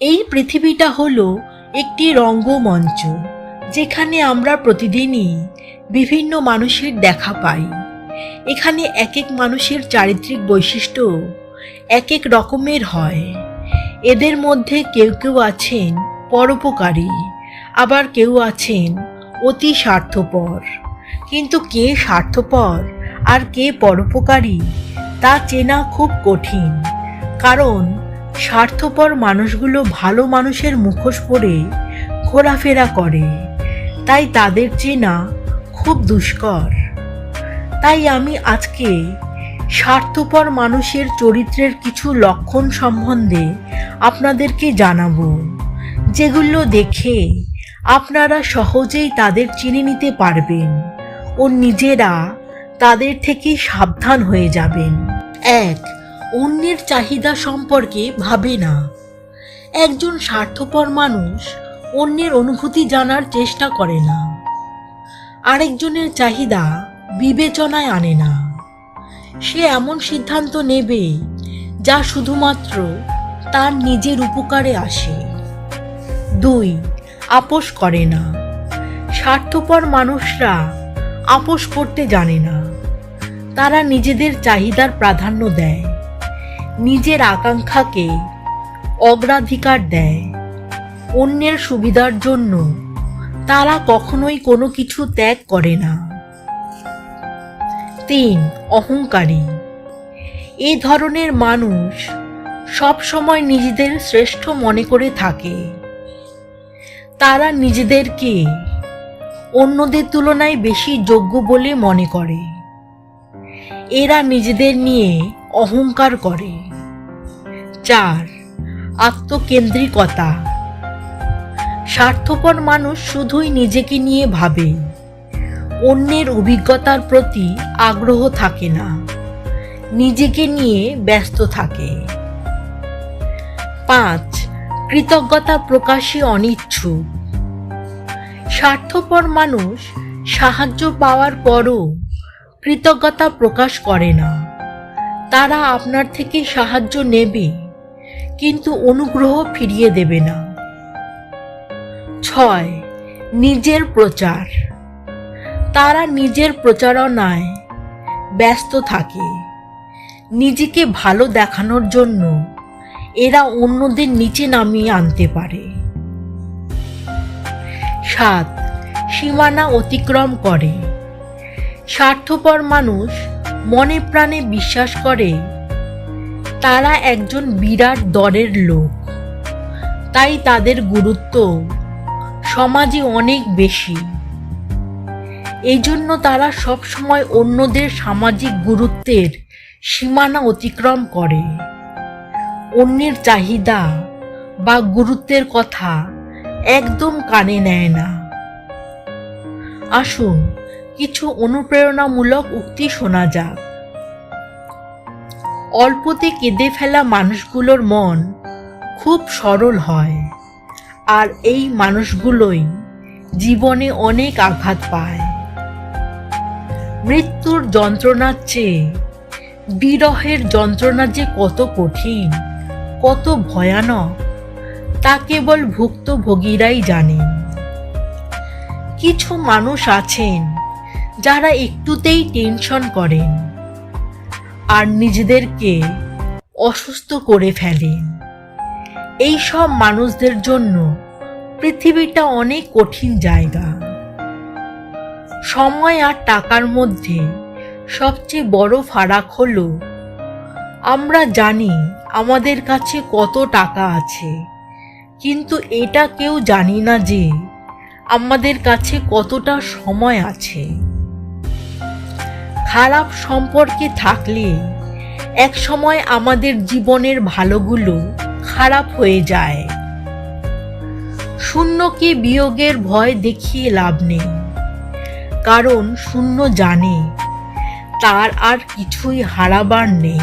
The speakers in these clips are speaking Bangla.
এই পৃথিবীটা হলো একটি রঙ্গমঞ্চ, যেখানে আমরা প্রতিদিনই বিভিন্ন মানুষের দেখা পাই। এখানে এক এক মানুষের চারিত্রিক বৈশিষ্ট্য এক এক রকমের হয়। এদের মধ্যে কেউ কেউ আছেন পরোপকারী, আবার কেউ আছেন অতি স্বার্থপর। কিন্তু কে স্বার্থপর আর কে পরোপকারী তা চেনা খুব কঠিন, কারণ স্বার্থপর মানুষগুলো ভালো মানুষের মুখোশ পরে ঘোরাফেরা করে, তাই তাদের চেনা খুব দুষ্কর। তাই আমি আজকে স্বার্থপর মানুষের চরিত্রের কিছু লক্ষণ সম্বন্ধে আপনাদেরকে জানাবো, যেগুলো দেখে আপনারা সহজেই তাদের চিনে নিতে পারবেন ও নিজেরা তাদের থেকে সাবধান হয়ে যাবেন। 1. অন্যের চাহিদা সম্পর্কে ভাবে না। একজন স্বার্থপর মানুষ অন্যের অনুভূতি জানার চেষ্টা করে না, আরেকজনের চাহিদা বিবেচনায় আনে না। সে এমন সিদ্ধান্ত নেবে যা শুধুমাত্র তার নিজের উপকারে আসে। 2. আপোস করে না। স্বার্থপর মানুষরা আপোস করতে জানে না। তারা নিজেদের চাহিদার প্রাধান্য দেয়, নিজের আকাঙ্ক্ষাকে অগ্রাধিকার দেয়। অন্যের সুবিধার জন্য তারা কখনোই কোনো কিছু ত্যাগ করে না। 3. অহংকারী। এ ধরনের মানুষ সব সময় নিজেদের শ্রেষ্ঠ মনে করে থাকে। তারা নিজেদেরকে অন্যদের তুলনায় বেশি যোগ্য বলে মনে করে। এরা নিজেদের নিয়ে অহংকার করে। 4. আত্মকেন্দ্রিকতা। স্বার্থপর মানুষ শুধুই নিজেকে নিয়ে ভাবে, অন্যের অভিজ্ঞতার প্রতি আগ্রহ থাকে না, নিজেকে নিয়ে ব্যস্ত থাকে। 5. কৃতজ্ঞতা প্রকাশে অনিচ্ছুক। স্বার্থপর মানুষ সাহায্য পাওয়ার পরও কৃতজ্ঞতা প্রকাশ করে না। তারা আপনার থেকে সাহায্য নেবে, কিন্তু অনুগ্রহ ফিরিয়ে দেবে না। 6. নিজের প্রচার। তারা নিজের প্রচারণায় ব্যস্ত থাকে। নিজেকে ভালো দেখানোর জন্য এরা অন্যদের নিচে নামিয়ে আনতে পারে। 7. সীমানা অতিক্রম করে। স্বার্থপর মানুষ মনে প্রাণে বিশ্বাস করে তারা একজন বিরাট দরের লোক, তাই তাদের গুরুত্ব সমাজে অনেক বেশি। এই জন্য তারা সবসময় অন্যদের সামাজিক গুরুত্বের সীমানা অতিক্রম করে। অন্যের চাহিদা বা গুরুত্বের কথা একদম কানে নেয় না। আসুন কিছু অনুপ্রেরণামূলক উক্তি শোনা যাক। অল্পতে কেঁদে ফেলা মানুষগুলোর মন খুব সরল হয়, আর এই মানুষগুলোই জীবনে অনেক আঘাত পায়। মৃত্যুর যন্ত্রণার চেয়ে বিরহের যন্ত্রণা যে কত কঠিন, কত ভয়ানক, তা কেবল ভুক্তভোগীরাই জানেন। কিছু মানুষ আছেন যারা একটুতেই টেনশন করেন আর নিজেদেরকে অসুস্থ করে ফেলেন। এই সব মানুষদের জন্য পৃথিবীটা অনেক কঠিন জায়গা। সময় আর টাকার মধ্যে সবচেয়ে বড় ফারাক হলো, আমরা জানি আমাদের কাছে কত টাকা আছে, কিন্তু এটা কেউ জানি না যে আমাদের কাছে কতটা সময় আছে। খারাপ সম্পর্কে থাকলে এক সময় আমাদের জীবনের ভালোগুলো খারাপ হয়ে যায়। শূন্যকে বিয়োগের ভয় দেখিয়ে লাভ নেই, কারণ শূন্য জানে তার আর কিছুই হারাবার নেই।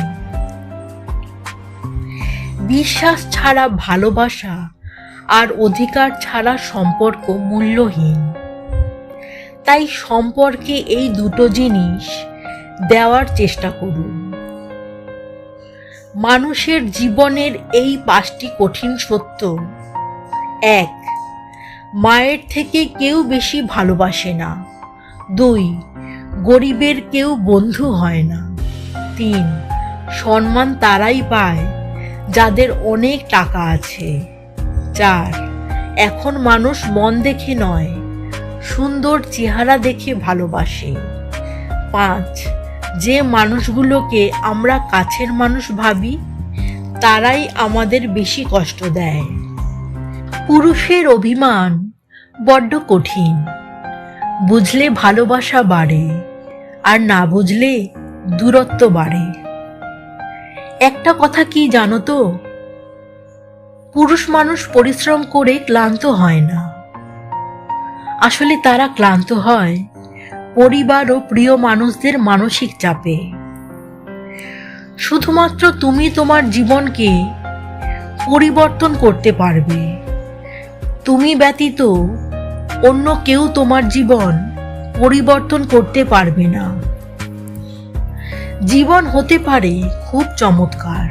বিশ্বাস ছাড়া ভালোবাসা আর অধিকার ছাড়া সম্পর্ক মূল্যহীন। তাই সম্পর্কে এই দুটো জিনিস দেওয়ার চেষ্টা করুন। মানুষের জীবনের এই 5টি কঠিন সত্য। 1. মায়ের থেকে কেউ বেশি ভালোবাসে না। 2. গরিবের কেউ বন্ধু হয় না। 3. সম্মান তারাই পায় যাদের অনেক টাকা আছে। 4. এখন মানুষ মন দেখে নয়, সুন্দর চেহারা দেখে ভালোবাসে। 5. যে মানুষগুলোকে আমরা কাছের মানুষ ভাবি তারাই আমাদের বেশি কষ্ট দেয়। পুরুষের অভিমান বড্ড কঠিন। বুঝলে ভালোবাসা বাড়ে, আর না বুঝলে দূরত্ব বাড়ে। একটা কথা কি জানো তো, পুরুষ মানুষ পরিশ্রম করে ক্লান্ত হয় না। আসলে তারা ক্লান্ত হয় পরিবার ও প্রিয় মানুষদের মানসিক চাপে। শুধুমাত্র তুমি তোমার জীবনকে পরিবর্তন করতে পারবে। তুমি ব্যতীত অন্য কেউ তোমার জীবন পরিবর্তন করতে পারবে না। জীবন হতে পারে খুব চমৎকার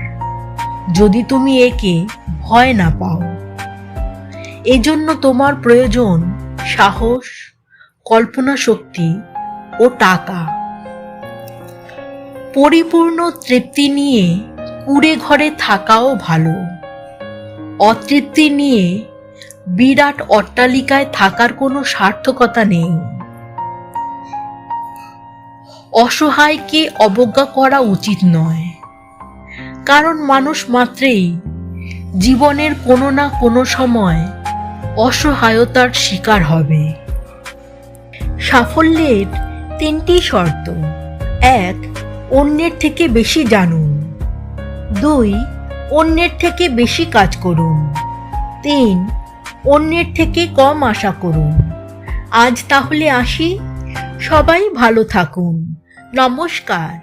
যদি তুমি একে ভয় না পাও। এজন্য তোমার প্রয়োজন সাহস, কল্পনা শক্তি ও টাকা। পরিপূর্ণ তৃপ্তি নিয়ে কুঁড়ে ঘরে থাকাও ভালো। অতৃপ্তি নিয়ে বিরাট অট্টালিকায় থাকার কোনো সার্থকতা নেই। অসহায়কে অবজ্ঞা করা উচিত নয়, কারণ মানুষ মাত্রেই জীবনের কোনো না কোনো সময় অসহায়তার শিকার হবে। সাফল্যের 3টি শর্ত। 1. অন্যের থেকে বেশি জানুন। 2. অন্যের থেকে বেশি কাজ করুন। 3. অন্যের থেকে কম আশা করুন। আজ তাহলে আসি, সবাই ভালো থাকুন। নমস্কার।